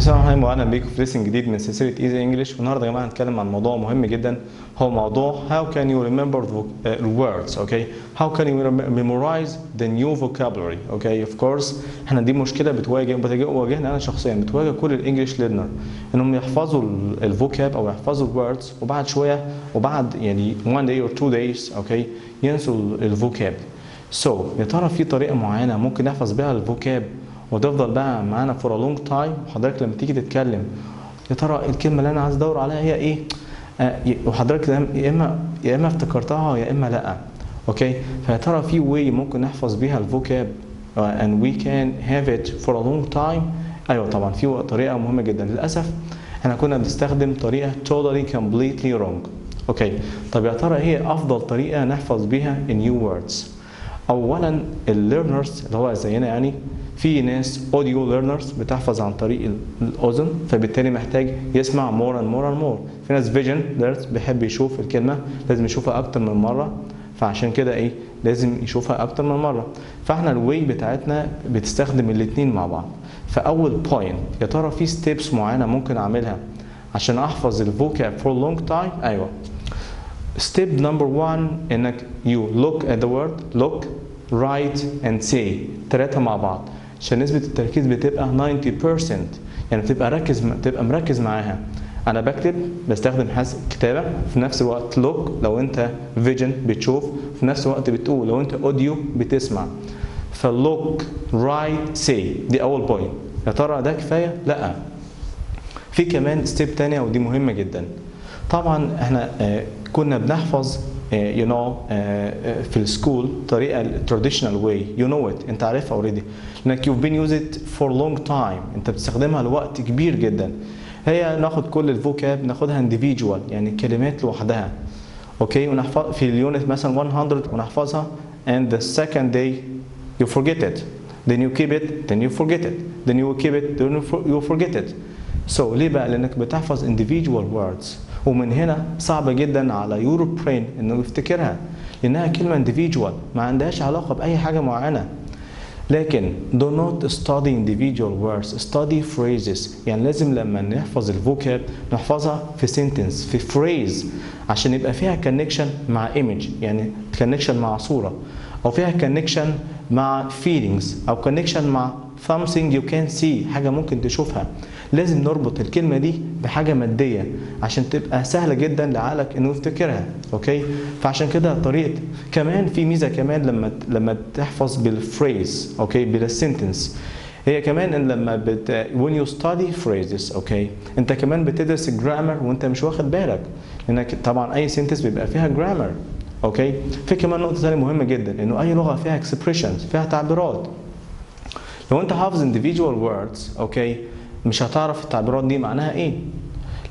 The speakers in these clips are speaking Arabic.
مساء الخير واهلا بيكم في ليسن جديد من سلسله ايزي انجلش. والنهارده يا جماعه هنتكلم عن موضوع مهم جدا، هو موضوع how can you remember the words. okay, how can you memorize the new vocabulary. okay, of course احنا دي مشكله بتواجهنا انا شخصيا، بتواجه كل الانجليش ليرنر انهم يحفظوا الفوكاب او يحفظوا الوردز، وبعد شويه وبعد يعني 1 day or 2 days اوكي ينسوا الفوكاب. يا ترى في طريقه معينه ممكن نحفظ بيها الفوكاب وتفضل بقى معانا for a long time؟ وحضرتك لما تيجي تتكلم يا ترى الكلمه اللي انا عايز ادور عليها هي ايه؟ وحضرتك يا اما افتكرتها يا اما لا. اوكي، فيا ترى في واي ممكن نحفظ بيها الفوكاب and we can have it for a long time؟ ايوه طبعا في طريقه مهمه جدا. للاسف احنا كنا بنستخدم طريقه totally completely wrong. اوكي، طب يا ترى هي افضل طريقه نحفظ بيها new words؟ اولا الليرنرز اللي هو زينا، يعني في ناس اوديو ليرنرز بتحفظ عن طريق الاذن، فبالتالي محتاج يسمع more and more and more. في ناس فيجن ليرنرز بيحب يشوف الكلمه، لازم يشوفها اكتر من مره، فعشان كده ايه لازم يشوفها اكتر من مره. فاحنا الواي بتاعتنا بتستخدم الاثنين مع بعض. فاول بوينت، يا ترى في ستيبس معينه ممكن اعملها عشان احفظ الفوكاب for a long time؟ ايوه. ستيب نمبر 1 انك you look at the word, look, write and say، 3 مع بعض عشان نسبة التركيز بتبقى 90%، يعني بتبقى مركز معاها. أنا بكتب بستخدم كتابة، في نفس الوقت look لو أنت فيجن بتشوف، في نفس الوقت بتقول لو أنت أوديو بتسمع. فlook write say دي أول بوينت. يا ترى ده كفاية؟ لأ، في كمان ستيب تانية ودي مهمة جدا. طبعا احنا كنا بنحفظ في السكول طريقه traditional way، you know it، انت عارفها اوريدي، انك you've been used it for long time، انت بتستخدمها لوقت كبير جدا. هي ناخد كل الفوكاب ناخدها individual، يعني كلمات لوحدها. اوكي، ونحفظ في اليونت مثلا 100 ونحفظها and the second day you forget it, then you keep it, then you forget it, then you keep it, then you forget it. ليه بقى؟ لانك بتحفظ individual words، ومن هنا صعب جدا على يور برين انه يفتكرها، لانها كلمه individual ما عندهاش علاقه باي حاجه معينه. لكن do not study individual words، study phrases. يعني لازم لما نحفظ الفوكاب نحفظها في sentence، في phrase، عشان يبقى فيها connection مع image، يعني connection مع صوره، او فيها connection مع feelings، او connection مع something you can see، حاجه ممكن تشوفها. لازم نربط الكلمه دي بحاجه ماديه عشان تبقى سهله جدا لعقلك انه يفتكرها. اوكي، فعشان كده طريقه كمان في ميزه كمان لما تحفظ بالفريز، اوكي، بالسنتنس، هي كمان ان لما when you study phrases، اوكي، انت كمان بتدرس الجرامر وانت مش واخد بالك، لانك طبعا اي سنتنس بيبقى فيها جرامر. اوكي، في كمان نقطه ثانيه مهمه جدا، انه اي لغه فيها expressions، فيها تعبيرات. لو انت حافظ individual words، اوكي، مش هتعرف التعبيرات دي معناها ايه،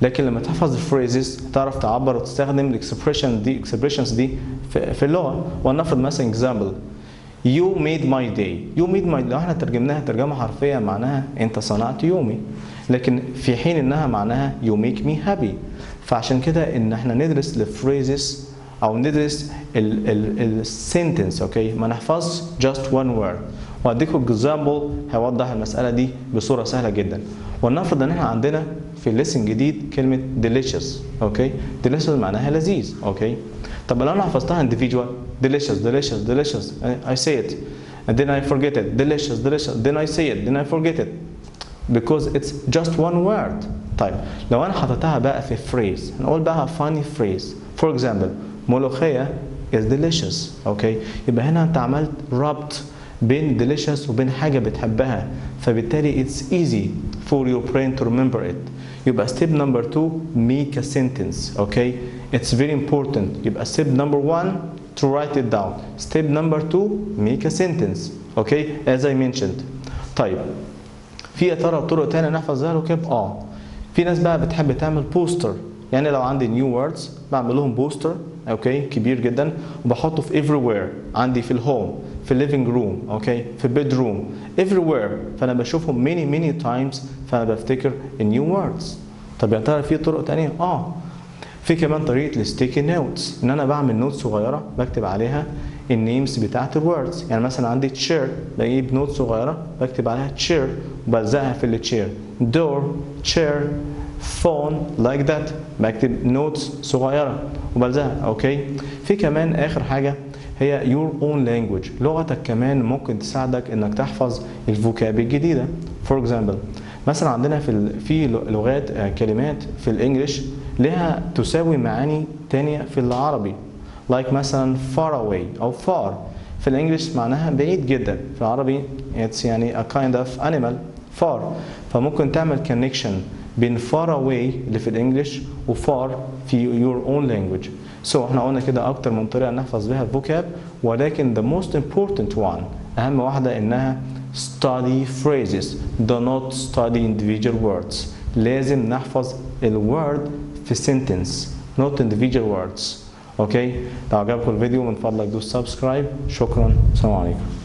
لكن لما تحفظ الفريزز هتعرف تعبر وتستخدم الاكسبريشنز دي في اللغه. ولنفرض مثلا example you made my day، you made my، لو احنا ترجمناها ترجمه حرفيه معناها انت صنعت يومي، لكن في حين انها معناها you make me happy. فعشان كده ان احنا ندرس الفريزز او ندرس السنتنس، اوكي، ما نحفظش just one word. وهديكم اكزامبل هيوضح المساله دي بصوره سهله جدا. ولنفرض ان احنا عندنا في الليسن جديد كلمه delicious، اوكي، delicious معناها لذيذ. اوكي، طب لو انا حفظتها individual delicious delicious delicious I say it and then I forget it، delicious delicious then I say it then I forget it because it's just one word. طيب لو انا حطيتها بقى في phrase، هنقول بقى funny phrase. for example ملوخيه is delicious. اوكي، يبقى هنا انت عملت ربط بين delicious وبين حاجة بتحبها، فبالتالي it's easy for your brain to remember it. يبقى step number 2 make a sentence. okay, it's very important. يبقى step number 1 to write it down, step number 2 make a sentence. okay, as I mentioned. طيب في يا ترى طرق تانية نحفظ بيها الفوكاب؟ في ناس بقى بتحب تعمل بوستر، يعني لو عندي new words بعمل لهم بوستر، اوكي، كبير جدا، وبحطه في everywhere، عندي في الهوم، في الليفينج روم، اوكي، في البيد روم، everywhere، فانا بشوفهم many times، فانا بفتكر new words. طب يا ترى في طرق تانية؟ في كمان طريقه الستيكي نوتس، ان انا بعمل نوت صغيره بكتب عليها النيمز بتاعت الوردز. يعني مثلا عندي تشير، بجيب نوت صغيره بكتب عليها تشير وبلزقها في التشير، door, chair, phone like that. بكتب نوتس صغيرة وبلزقها. اوكي. في كمان اخر حاجة هي your own language. لغتك كمان ممكن تساعدك انك تحفظ الفوكاب الجديدة. For example مثلا عندنا في لغات كلمات في الانجليش لها تساوي معاني تانية في العربي. like مثلا far away او far في الانجليش معناها بعيد جدا، في العربي it's يعني a kind of animal far. فممكن تعمل connection بين far away اللي في الانجليش و far في your own language. so احنا قلنا كده اكتر من طريقة نحفظ بها الفوكاب، ولكن the most important one اهم واحدة انها study phrases. do not study individual words. لازم نحفظ الword في sentence not individual words. اوكي. لو عجبكم الفيديو من فضلك دوس سبسكرايب. شكرا. السلام عليكم.